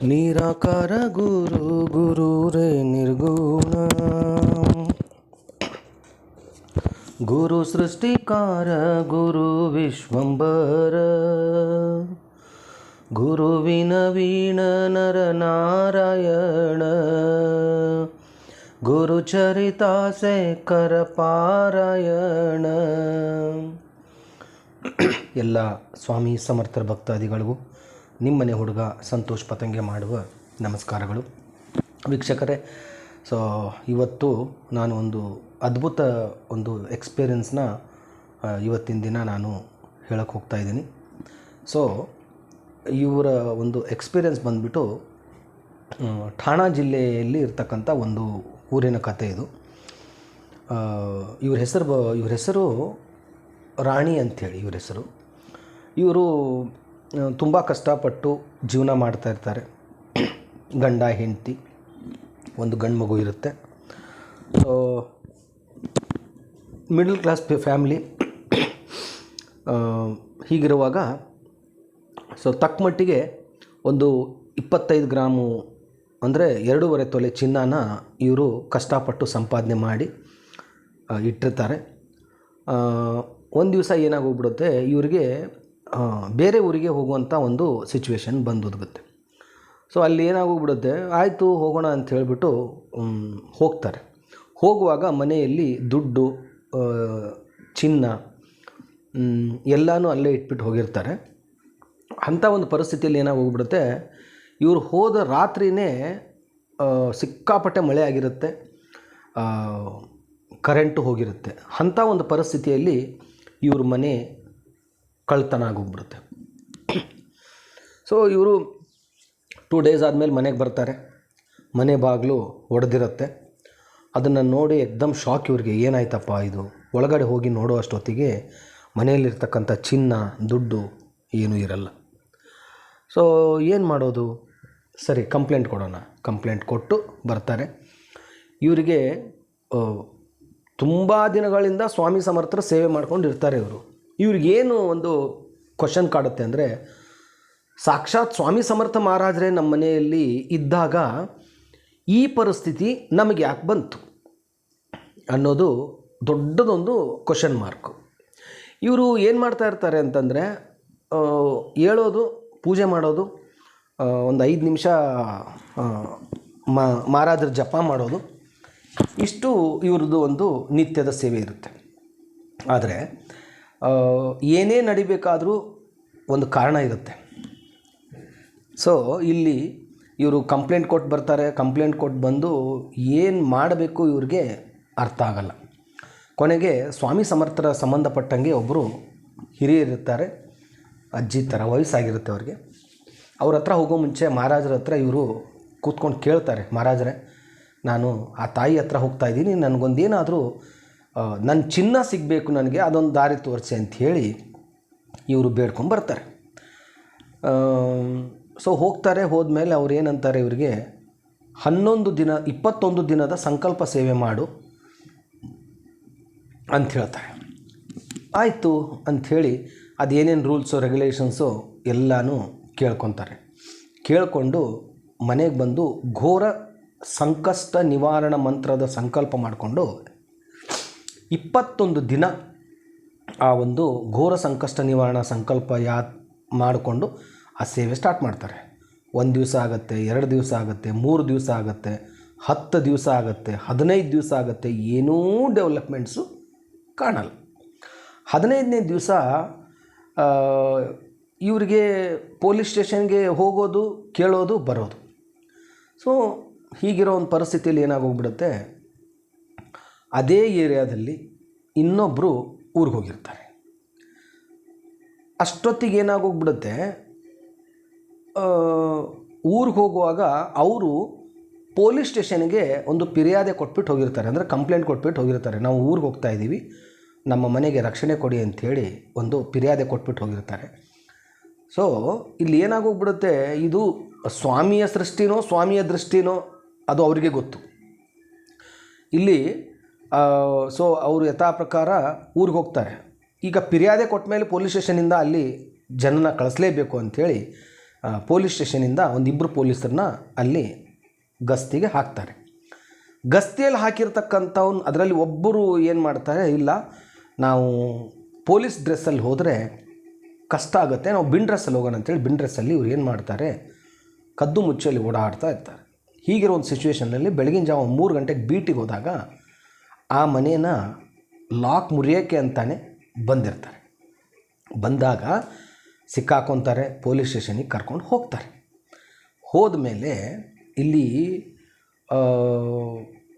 ನಿರಾಕಾರ ಗುರು ಗುರುರೇ ನಿರ್ಗುಣ ಗುರು ಸೃಷ್ಟಿಕಾರ ಗುರು ವಿಶ್ವಂಬರ ಗುರುವಿನ ವೀಣ ನರ ನಾರಾಯಣ ಗುರು ಚರಿತಾಸೆ ಕರ ಪಾರಾಯಣ. ಎಲ್ಲ ಸ್ವಾಮಿ ಸಮರ್ಥರ ಭಕ್ತಾದಿಗಳಿಗೂ ನಿಮ್ಮನೆ ಹುಡುಗ ಸಂತೋಷ್ ಪತಂಗೆ ಮಾಡುವ ನಮಸ್ಕಾರಗಳು. ವೀಕ್ಷಕರೇ, ಸೊ ಇವತ್ತು ನಾನು ಒಂದು ಅದ್ಭುತ ಎಕ್ಸ್ಪೀರಿಯನ್ಸ್ನ ಇವತ್ತಿನ ದಿನ ನಾನು ಹೇಳಕ್ಕೆ ಹೋಗ್ತಾ ಇದ್ದೀನಿ. ಸೊ ಇವರ ಒಂದು ಎಕ್ಸ್ಪೀರಿಯನ್ಸ್ ಬಂದುಬಿಟ್ಟು ಠಾಣಾ ಜಿಲ್ಲೆಯಲ್ಲಿ ಇರ್ತಕ್ಕಂಥ ಒಂದು ಊರಿನ ಕಥೆ ಇದು. ಇವ್ರ ಹೆಸರು ರಾಣಿ ಅಂಥೇಳಿ ಇವ್ರ ಹೆಸರು. ಇವರು ತುಂಬ ಕಷ್ಟಪಟ್ಟು ಜೀವನ ಮಾಡ್ತಾಯಿರ್ತಾರೆ. ಗಂಡ ಹೆಂಡತಿ, ಒಂದು ಗಂಡು ಮಗು ಇರುತ್ತೆ. Middle class family. ಹೀಗಿರುವಾಗ ತಕ್ಕ ಮಟ್ಟಿಗೆ ಒಂದು 25 ಗ್ರಾಮು ಅಂದರೆ 2.5 ತೊಲೆ ಚಿನ್ನನ ಇವರು ಕಷ್ಟಪಟ್ಟು ಸಂಪಾದನೆ ಮಾಡಿ ಇಟ್ಟಿರ್ತಾರೆ. ಒಂದು ದಿವಸ ಏನಾಗೋಗ್ಬಿಡುತ್ತೆ, ಇವರಿಗೆ ಬೇರೆ ಊರಿಗೆ ಹೋಗುವಂಥ ಒಂದು ಸಿಚುವೇಶನ್ ಬಂದೊದಗುತ್ತೆ. ಸೊ ಅಲ್ಲಿ ಏನಾಗೋಗ್ಬಿಡುತ್ತೆ, ಆಯಿತು ಹೋಗೋಣ ಅಂತ ಹೇಳಿಬಿಟ್ಟು ಹೋಗ್ತಾರೆ. ಹೋಗುವಾಗ ಮನೆಯಲ್ಲಿ ದುಡ್ಡು, ಚಿನ್ನ ಎಲ್ಲನೂ ಅಲ್ಲೇ ಇಟ್ಬಿಟ್ಟು ಹೋಗಿರ್ತಾರೆ. ಅಂಥ ಒಂದು ಪರಿಸ್ಥಿತಿಯಲ್ಲಿ ಏನಾಗೋಗ್ಬಿಡುತ್ತೆ, ಇವರು ಹೋದ ರಾತ್ರಿಯೇ ಸಿಕ್ಕಾಪಟ್ಟೆ ಮಳೆ ಆಗಿರುತ್ತೆ, ಕರೆಂಟು ಹೋಗಿರುತ್ತೆ. ಅಂಥ ಒಂದು ಪರಿಸ್ಥಿತಿಯಲ್ಲಿ ಇವ್ರ ಮನೆ ಕಳ್ತನ ಆಗೋಗ್ಬಿಡುತ್ತೆ. ಸೊ ಇವರು 2 ಡೇಸ್ ಆದಮೇಲೆ ಮನೆಗೆ ಬರ್ತಾರೆ. ಮನೆ ಬಾಗಿಲು ಒಡೆದಿರುತ್ತೆ. ಅದನ್ನು ನೋಡಿ ಎಕ್ದಮ್ ಶಾಕ್ ಇವ್ರಿಗೆ. ಏನಾಯ್ತಪ್ಪ ಇದು? ಒಳಗಡೆ ಹೋಗಿ ನೋಡೋ ಅಷ್ಟೊತ್ತಿಗೆ ಮನೆಯಲ್ಲಿರ್ತಕ್ಕಂಥ ಚಿನ್ನ, ದುಡ್ಡು ಏನೂ ಇರಲ್ಲ. ಸೊ ಏನು ಮಾಡೋದು? ಸರಿ, ಕಂಪ್ಲೇಂಟ್ ಕೊಡೋಣ. ಕಂಪ್ಲೇಂಟ್ ಕೊಟ್ಟು ಬರ್ತಾರೆ. ಇವರಿಗೆ ತುಂಬ ದಿನಗಳಿಂದ ಸ್ವಾಮಿ ಸಮರ್ಥರ ಸೇವೆ ಮಾಡ್ಕೊಂಡು ಇರ್ತಾರೆ ಇವರು. ಇವ್ರಿಗೇನು ಒಂದು ಕ್ವಶನ್ ಕಾಡುತ್ತೆ ಅಂದರೆ, ಸಾಕ್ಷಾತ್ ಸ್ವಾಮಿ ಸಮರ್ಥ ಮಹಾರಾಜರೇ ನಮ್ಮ ಮನೆಯಲ್ಲಿ ಇದ್ದಾಗ ಈ ಪರಿಸ್ಥಿತಿ ನಮಗೆ ಯಾಕೆ ಬಂತು ಅನ್ನೋದು ದೊಡ್ಡದೊಂದು ಕ್ವಶನ್ ಮಾರ್ಕು. ಇವರು ಏನು ಮಾಡ್ತಾ ಇರ್ತಾರೆ ಅಂತಂದರೆ, ಹೇಳೋದು, ಪೂಜೆ ಮಾಡೋದು, ಒಂದು 5 ನಿಮಿಷ ಮಹಾರಾಜರ ಜಪ ಮಾಡೋದು, ಇಷ್ಟು ಇವ್ರದ್ದು ಒಂದು ನಿತ್ಯದ ಸೇವೆ ಇರುತ್ತೆ. ಆದರೆ ಏನೇ ನಡಿಬೇಕಾದರೂ ಒಂದು ಕಾರಣ ಇರುತ್ತೆ. ಸೊ ಇಲ್ಲಿ ಇವರು ಕಂಪ್ಲೇಂಟ್ ಕೊಟ್ಟು ಬರ್ತಾರೆ. ಕಂಪ್ಲೇಂಟ್ ಕೊಟ್ಟು ಬಂದು ಏನು ಮಾಡಬೇಕು ಇವ್ರಿಗೆ ಅರ್ಥ ಆಗಲ್ಲ. ಕೊನೆಗೆ ಸ್ವಾಮಿ ಸಮರ್ಥರ ಸಂಬಂಧಪಟ್ಟಂಗೆ ಒಬ್ಬರು ಹಿರಿಯರಿರ್ತಾರೆ, ಅಜ್ಜಿ ಥರ ವಯಸ್ಸಾಗಿರುತ್ತೆ ಅವ್ರಿಗೆ. ಅವ್ರ ಹತ್ರ ಹೋಗೋ ಮುಂಚೆ ಮಹಾರಾಜರ ಹತ್ರ ಇವರು ಕೂತ್ಕೊಂಡು ಕೇಳ್ತಾರೆ, ಮಹಾರಾಜರೇ ನಾನು ಆ ತಾಯಿ ಹತ್ರ ಹೋಗ್ತಾಯಿದ್ದೀನಿ, ನನಗೊಂದೇನಾದರೂ ನನ್ನ ಚಿನ್ನ ಸಿಗಬೇಕು, ನನಗೆ ಅದೊಂದು ದಾರಿ ತೋರಿಸಿ ಅಂಥೇಳಿ ಇವರು ಬೇಡ್ಕೊಂಬರ್ತಾರೆ. ಸೊ ಹೋಗ್ತಾರೆ. ಹೋದ್ಮೇಲೆ ಅವ್ರು ಏನಂತಾರೆ ಇವರಿಗೆ, 21 ದಿನದ ಸಂಕಲ್ಪ ಸೇವೆ ಮಾಡು ಅಂತ ಹೇಳ್ತಾರೆ. ಆಯಿತು ಅಂಥೇಳಿ ಅದೇನೇನು ರೂಲ್ಸು ರೆಗ್ಯುಲೇಷನ್ಸು ಎಲ್ಲನೂ ಕೇಳ್ಕೊತಾರೆ. ಕೇಳಿಕೊಂಡು ಮನೆಗೆ ಬಂದು ಘೋರ ಸಂಕಷ್ಟ ನಿವಾರಣ ಮಂತ್ರದ ಸಂಕಲ್ಪ ಮಾಡಿಕೊಂಡು 21 ದಿನ ಆ ಒಂದು ಘೋರ ಸಂಕಷ್ಟ ನಿವಾರಣಾ ಸಂಕಲ್ಪ ಮಾಡಿಕೊಂಡು ಆ ಸೇವೆ ಸ್ಟಾರ್ಟ್ ಮಾಡ್ತಾರೆ. 1 ದಿವಸ ಆಗುತ್ತೆ, 2 ದಿವಸ ಆಗುತ್ತೆ, 3 ದಿವಸ ಆಗುತ್ತೆ, 10 ದಿವಸ ಆಗುತ್ತೆ, 15 ದಿವಸ ಆಗುತ್ತೆ. ಏನೂ ಡೆವಲಪ್ಮೆಂಟ್ಸು ಕಾಣಲ್ಲ. 15ನೇ ದಿವಸ ಇವರಿಗೆ ಪೊಲೀಸ್ ಸ್ಟೇಷನ್ಗೆ ಹೋಗೋದು, ಕೇಳೋದು, ಬರೋದು. ಸೊ ಹೀಗಿರೋ ಒಂದು ಪರಿಸ್ಥಿತಿಯಲ್ಲಿ ಏನಾಗೋಗ್ಬಿಡುತ್ತೆ, ಅದೇ ಏರಿಯಾದಲ್ಲಿ ಇನ್ನೊಬ್ಬರು ಊರಿಗೆ ಹೋಗಿರ್ತಾರೆ. ಅಷ್ಟೊತ್ತಿಗೆ ಏನಾಗೋಗ್ಬಿಡುತ್ತೆ, ಊರಿಗೆ ಹೋಗುವಾಗ ಅವರು ಪೊಲೀಸ್ ಸ್ಟೇಷನ್ಗೆ ಒಂದು ಫಿರ್ಯಾದಿ ಕೊಟ್ಬಿಟ್ಟು ಹೋಗಿರ್ತಾರೆ, ಅಂದರೆ ಕಂಪ್ಲೇಂಟ್ ಕೊಟ್ಬಿಟ್ಟು ಹೋಗಿರ್ತಾರೆ. ನಾವು ಊರಿಗೆ ಹೋಗ್ತಾ ಇದ್ದೀವಿ, ನಮ್ಮ ಮನೆಗೆ ರಕ್ಷಣೆ ಕೊಡಿ ಅಂಥೇಳಿ ಒಂದು ಫಿರ್ಯಾದಿ ಕೊಟ್ಬಿಟ್ಟು ಹೋಗಿರ್ತಾರೆ. ಸೊ ಇಲ್ಲಿ ಏನಾಗೋಗ್ಬಿಡುತ್ತೆ, ಇದು ಸ್ವಾಮಿಯ ಸೃಷ್ಟಿನೋ ಸ್ವಾಮಿಯ ದೃಷ್ಟಿನೋ ಅದು ಅವರಿಗೆ ಗೊತ್ತು. ಇಲ್ಲಿ ಸೊ ಅವರು ಯಥಾ ಪ್ರಕಾರ ಊರಿಗೆ ಹೋಗ್ತಾರೆ. ಈಗ ಫಿರ್ಯಾದಿ ಕೊಟ್ಟ ಮೇಲೆ ಪೊಲೀಸ್ ಸ್ಟೇಷನಿಂದ ಅಲ್ಲಿ ಜನನ ಕಳಿಸ್ಲೇಬೇಕು ಅಂಥೇಳಿ ಪೊಲೀಸ್ ಸ್ಟೇಷನಿಂದ ಒಂದಿಬ್ಬರು ಪೊಲೀಸರನ್ನ ಅಲ್ಲಿ ಗಸ್ತಿಗೆ ಹಾಕ್ತಾರೆ. ಗಸ್ತಿಯಲ್ಲಿ ಹಾಕಿರ್ತಕ್ಕಂಥವ್ನು ಅದರಲ್ಲಿ ಒಬ್ಬರು ಏನು ಮಾಡ್ತಾರೆ, ಇಲ್ಲ ನಾವು ಪೊಲೀಸ್ ಡ್ರೆಸ್ಸಲ್ಲಿ ಹೋದರೆ ಕಷ್ಟ ಆಗುತ್ತೆ, ನಾವು ಬಿನ್ ಡ್ರೆಸ್ಸಲ್ಲಿ ಹೋಗೋಣ ಅಂತೇಳಿ ಬಿನ್ ಡ್ರೆಸ್ಸಲ್ಲಿ ಇವ್ರು ಏನು ಮಾಡ್ತಾರೆ, ಕದ್ದು ಮುಚ್ಚಲ್ಲಿ ಓಡಾಡ್ತಾ ಇರ್ತಾರೆ. ಹೀಗಿರೋ ಒಂದು ಸಿಚುವೇಷನ್ನಲ್ಲಿ ಬೆಳಗಿನ ಜಾವ 3 ಗಂಟೆಗೆ ಬೀಟಿಗೆ ಹೋದಾಗ ಆ ಮನೇನ ಲಾಕ್ ಮುರಿಯೋಕ್ಕೆ ಅಂತಾನೆ ಬಂದಿರ್ತಾರೆ. ಬಂದಾಗ ಸಿಕ್ಕಾಕೊತಾರೆ, ಪೊಲೀಸ್ ಸ್ಟೇಷನಿಗೆ ಕರ್ಕೊಂಡು ಹೋಗ್ತಾರೆ. ಹೋದ ಮೇಲೆ ಇಲ್ಲಿ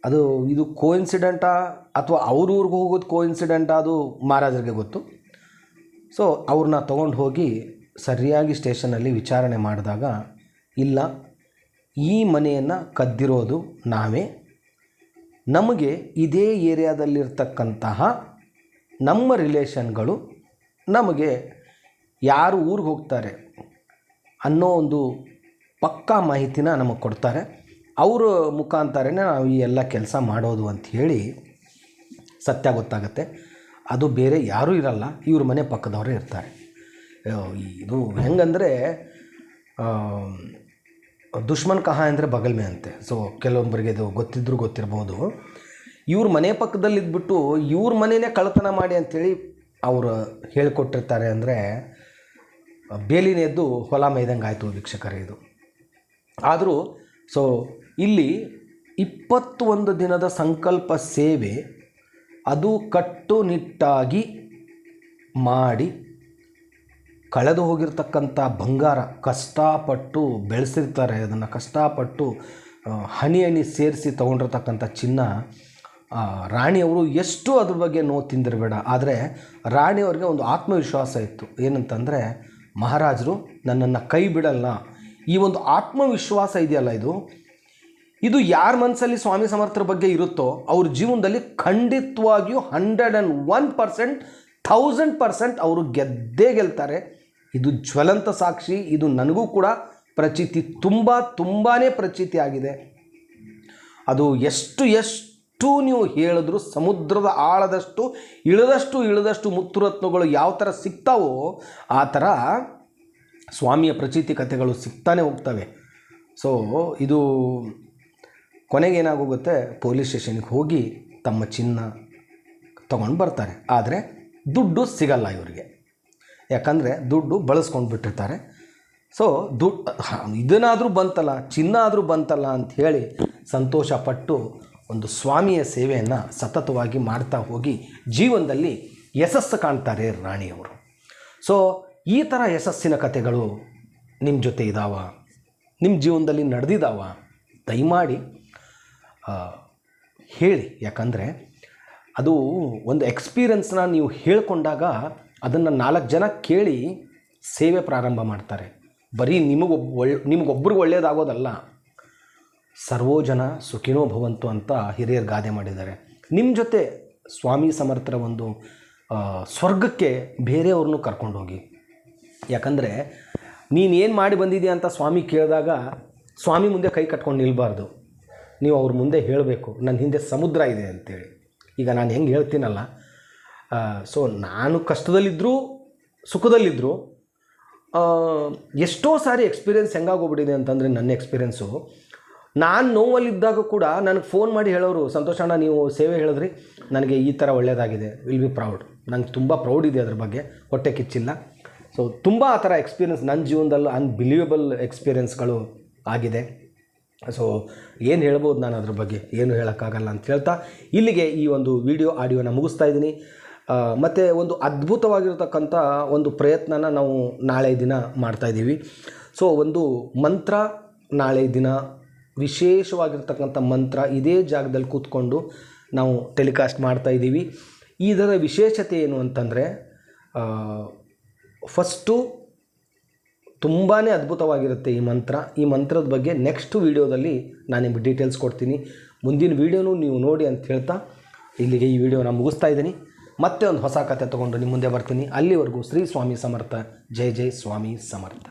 ಅದು ಇದು ಕೋಇನ್ಸಿಡೆಂಟಾ ಅಥವಾ ಅವ್ರೂರಿಗೆ ಹೋಗೋದು ಕೋಇನ್ಸಿಡೆಂಟಾ ಅದು ಮಹಾರಾಜರಿಗೆ ಗೊತ್ತು. ಸೊ ಅವ್ರನ್ನ ತೊಗೊಂಡು ಹೋಗಿ ಸರಿಯಾಗಿ ಸ್ಟೇಷನಲ್ಲಿ ವಿಚಾರಣೆ ಮಾಡಿದಾಗ, ಇಲ್ಲ ಈ ಮನೆಯನ್ನು ಕದ್ದಿರೋದು ನಾವೇ, ನಮಗೆ ಇದೇ ಏರಿಯಾದಲ್ಲಿರ್ತಕ್ಕಂತಹ ನಮ್ಮ ರಿಲೇಷನ್ಗಳು ನಮಗೆ ಯಾರು ಊರಿಗೆ ಹೋಗ್ತಾರೆ ಅನ್ನೋ ಒಂದು ಪಕ್ಕಾ ಮಾಹಿತಿನ ನಮಗೆ ಕೊಡ್ತಾರೆ, ಅವರ ಮುಖಾಂತರನೇ ನಾವು ಈ ಎಲ್ಲ ಕೆಲಸ ಮಾಡೋದು ಅಂಥೇಳಿ ಸತ್ಯ ಗೊತ್ತಾಗುತ್ತೆ. ಅದು ಬೇರೆ ಯಾರೂ ಇರಲ್ಲ, ಇವ್ರ ಮನೆ ಪಕ್ಕದವರೇ ಇರ್ತಾರೆ. ಇದು ಹೆಂಗಂದರೆ ದುಶ್ಮನ್ ಕಹಾ ಅಂದರೆ ಬಗಲ್ ಮೇ ಅಂತೆ. ಸೊ ಕೆಲವೊಬ್ಬರಿಗೆ ಇದು ಗೊತ್ತಿದ್ದರೂ ಗೊತ್ತಿರ್ಬೋದು. ಇವ್ರ ಮನೆ ಪಕ್ಕದಲ್ಲಿದ್ದುಬಿಟ್ಟು ಇವ್ರ ಮನೆಯೇ ಕಳ್ಳತನ ಮಾಡಿ ಅಂಥೇಳಿ ಅವರು ಹೇಳಿಕೊಟ್ಟಿರ್ತಾರೆ. ಅಂದರೆ ಬೇಲಿನ ಎದ್ದು ಹೊಲ ಮೇಯ್ದಂಗೆ ಆಯಿತು ವೀಕ್ಷಕರೇ ಇದು. ಆದರೂ ಸೊ ಇಲ್ಲಿ 21 ದಿನದ ಸಂಕಲ್ಪ ಸೇವೆ ಅದು ಕಟ್ಟುನಿಟ್ಟಾಗಿ ಮಾಡಿ ಕಳೆದು ಹೋಗಿರ್ತಕ್ಕಂಥ ಬಂಗಾರ ಕಷ್ಟಪಟ್ಟು ಬೆಳೆಸಿರ್ತಾರೆ, ಅದನ್ನು ಕಷ್ಟಪಟ್ಟು ಹನಿ ಹನಿ ಸೇರಿಸಿ ತೊಗೊಂಡಿರ್ತಕ್ಕಂಥ ಚಿನ್ನ, ರಾಣಿಯವರು ಎಷ್ಟು ಅದ್ರ ಬಗ್ಗೆ ನೋವು ತಿಂದಿರಬೇಡ. ಆದರೆ ರಾಣಿಯವ್ರಿಗೆ ಒಂದು ಆತ್ಮವಿಶ್ವಾಸ ಇತ್ತು, ಏನಂತಂದರೆ ಮಹಾರಾಜರು ನನ್ನನ್ನು ಕೈ ಬಿಡಲ್ಲ. ಈ ಒಂದು ಆತ್ಮವಿಶ್ವಾಸ ಇದೆಯಲ್ಲ, ಇದು ಯಾರ ಮನಸ್ಸಲ್ಲಿ ಸ್ವಾಮಿ ಸಮರ್ಥರ ಬಗ್ಗೆ ಇರುತ್ತೋ ಅವ್ರ ಜೀವನದಲ್ಲಿ ಖಂಡಿತವಾಗಿಯೂ 101%, 1000% ಅವರು ಗೆದ್ದೇ ಗೆಲ್ತಾರೆ. ಇದು ಜ್ವಲಂತ ಸಾಕ್ಷಿ. ಇದು ನನಗೂ ಕೂಡ ಪ್ರಚೀತಿ, ತುಂಬಾ ಪ್ರಚೀತಿ ಆಗಿದೆ. ಅದು ಎಷ್ಟು ನೀವು ಹೇಳಿದ್ರು ಸಮುದ್ರದ ಆಳದಷ್ಟು ಇಳಿದಷ್ಟು ಮುತ್ತುರತ್ನಗಳು ಯಾವ ಥರ ಸಿಗ್ತಾವೋ ಆ ಥರ ಸ್ವಾಮಿಯ ಪ್ರಚೀತಿ ಕಥೆಗಳು ಸಿಗ್ತಾನೆ ಹೋಗ್ತವೆ. ಸೊ ಇದು ಕೊನೆಗೆ ಏನಾಗೋಗುತ್ತೆ, ಪೊಲೀಸ್ ಸ್ಟೇಷನ್ಗೆ ಹೋಗಿ ತಮ್ಮ ಚಿನ್ನ ತಗೊಂಡು ಬರ್ತಾರೆ. ಆದರೆ ದುಡ್ಡು ಸಿಗಲ್ಲ ಇವರಿಗೆ, ಯಾಕಂದರೆ ದುಡ್ಡು ಬಳಸ್ಕೊಂಡು ಬಿಟ್ಟಿರ್ತಾರೆ. ಸೊ ಇದನ್ನಾದರೂ ಬಂತಲ್ಲ, ಚಿನ್ನ ಆದರೂ ಬಂತಲ್ಲ ಅಂಥೇಳಿ ಸಂತೋಷಪಟ್ಟು ಒಂದು ಸ್ವಾಮಿಯ ಸೇವೆಯನ್ನು ಸತತವಾಗಿ ಮಾಡ್ತಾ ಹೋಗಿ ಜೀವನದಲ್ಲಿ ಯಶಸ್ಸು ಕಾಣ್ತಾರೆ ರಾಣಿಯವರು. ಸೊ ಈ ಥರ ಯಶಸ್ಸಿನ ಕಥೆಗಳು ನಿಮ್ಮ ಜೊತೆ ಇದ್ದಾವ, ನಿಮ್ಮ ಜೀವನದಲ್ಲಿ ನಡೆದಿದ್ದಾವ, ದಯಮಾಡಿ ಹೇಳಿ. ಯಾಕಂದರೆ ಅದು ಒಂದು ಎಕ್ಸ್ಪೀರಿಯನ್ಸ್ನ ನೀವು ಹೇಳ್ಕೊಂಡಾಗ ಅದನ್ನು 4 ಜನ ಕೇಳಿ ಸೇವೆ ಪ್ರಾರಂಭ ಮಾಡ್ತಾರೆ. ಬರೀ ನಿಮಗೊಬ್ಬರಿಗೆ ಒಳ್ಳೆಯದಾಗೋದಲ್ಲ, ಸರ್ವೋ ಜನ ಸುಖಿನೋ ಭವಂತು ಅಂತ ಹಿರಿಯರು ಗಾದೆ ಮಾಡಿದ್ದಾರೆ. ನಿಮ್ಮ ಜೊತೆ ಸ್ವಾಮಿ ಸಮರ್ಥರ ಒಂದು ಸ್ವರ್ಗಕ್ಕೆ ಬೇರೆಯವ್ರನ್ನೂ ಕರ್ಕೊಂಡೋಗಿ. ಯಾಕಂದರೆ ನೀನೇನು ಮಾಡಿ ಬಂದಿದೆಯಾ ಅಂತ ಸ್ವಾಮಿ ಕೇಳಿದಾಗ ಸ್ವಾಮಿ ಮುಂದೆ ಕೈ ಕಟ್ಕೊಂಡು ನಿಲ್ಲಬಾರ್ದು, ನೀವು ಅವ್ರ ಮುಂದೆ ಹೇಳಬೇಕು ನನ್ನ ಹಿಂದೆ ಸಮುದ್ರ ಇದೆ ಅಂತೇಳಿ. ಈಗ ನಾನು ಹೆಂಗೆ ಹೇಳ್ತೀನಲ್ಲ, ಸೊ ನಾನು ಕಷ್ಟದಲ್ಲಿದ್ದರೂ ಸುಖದಲ್ಲಿದ್ದರೂ ಎಷ್ಟೋ ಸಾರಿ ಎಕ್ಸ್ಪೀರಿಯೆನ್ಸ್ ಹೆಂಗಾಗೋಗ್ಬಿಟ್ಟಿದೆ ಅಂತಂದರೆ, ನನ್ನ ಎಕ್ಸ್ಪೀರಿಯೆನ್ಸು ನಾನು ನೋವಲ್ಲಿದ್ದಾಗ ಕೂಡ ನನಗೆ ಫೋನ್ ಮಾಡಿ ಹೇಳೋರು, ಸಂತೋಷ ಅಣ್ಣ ನೀವು ಸೇವೆ ಹೇಳಿದ್ರಿ, ನನಗೆ ಈ ಥರ ಒಳ್ಳೆಯದಾಗಿದೆ, ವಿಲ್ ಬಿ ಪ್ರೌಡ್. ನಂಗೆ ತುಂಬ ಪ್ರೌಡ್ ಇದೆ ಅದ್ರ ಬಗ್ಗೆ, ಹೊಟ್ಟೆ ಕಿಚ್ಚಿಲ್ಲ. ಸೊ ತುಂಬ ಆ ಥರ ಎಕ್ಸ್ಪೀರಿಯೆನ್ಸ್ ನನ್ನ ಜೀವನದಲ್ಲಿ ಅನ್ಬಿಲೀವಬಲ್ ಎಕ್ಸ್ಪೀರಿಯೆನ್ಸ್ಗಳು ಆಗಿದೆ. ಸೊ ಏನು ಹೇಳ್ಬೋದು ನಾನು ಅದ್ರ ಬಗ್ಗೆ, ಏನು ಹೇಳೋಕ್ಕಾಗಲ್ಲ ಅಂತ ಹೇಳ್ತಾ ಇಲ್ಲಿಗೆ ಈ ಒಂದು ವಿಡಿಯೋ ಆಡಿಯೋನ ಮುಗಿಸ್ತಾ ಇದ್ದೀನಿ. ಮತ್ತು ಒಂದು ಅದ್ಭುತವಾಗಿರ್ತಕ್ಕಂಥ ಒಂದು ಪ್ರಯತ್ನನ ನಾವು ನಾಳೆ ದಿನ ಮಾಡ್ತಾಯಿದ್ದೀವಿ. ಸೊ ಒಂದು ಮಂತ್ರ ನಾಳೆ ದಿನ ವಿಶೇಷವಾಗಿರ್ತಕ್ಕಂಥ ಮಂತ್ರ ಇದೇ ಜಾಗದಲ್ಲಿ ಕೂತ್ಕೊಂಡು ನಾವು ಟೆಲಿಕಾಸ್ಟ್ ಮಾಡ್ತಾಯಿದ್ದೀವಿ. ಇದರ ವಿಶೇಷತೆ ಏನು ಅಂತಂದರೆ, ಫಸ್ಟು ತುಂಬಾ ಅದ್ಭುತವಾಗಿರುತ್ತೆ ಈ ಮಂತ್ರ. ಈ ಮಂತ್ರದ ಬಗ್ಗೆ ನೆಕ್ಸ್ಟ್ ವೀಡಿಯೋದಲ್ಲಿ ನಾನು ನಿಮಗೆ ಡೀಟೇಲ್ಸ್ ಕೊಡ್ತೀನಿ. ಮುಂದಿನ ವೀಡಿಯೋನೂ ನೀವು ನೋಡಿ ಅಂತ ಹೇಳ್ತಾ ಇಲ್ಲಿಗೆ ಈ ವಿಡಿಯೋನ ಮುಗಿಸ್ತಾ ಇದ್ದೀನಿ. ಮತ್ತೆ ಒಂದು ಹೊಸ ಕಥೆ ತೊಗೊಂಡು ನಿಮ್ಮ ಮುಂದೆ ಬರ್ತೀನಿ. ಅಲ್ಲಿವರೆಗೂ ಶ್ರೀ ಸ್ವಾಮಿ ಸಮರ್ಥ. ಜೈ ಜೈ ಸ್ವಾಮಿ ಸಮರ್ಥ.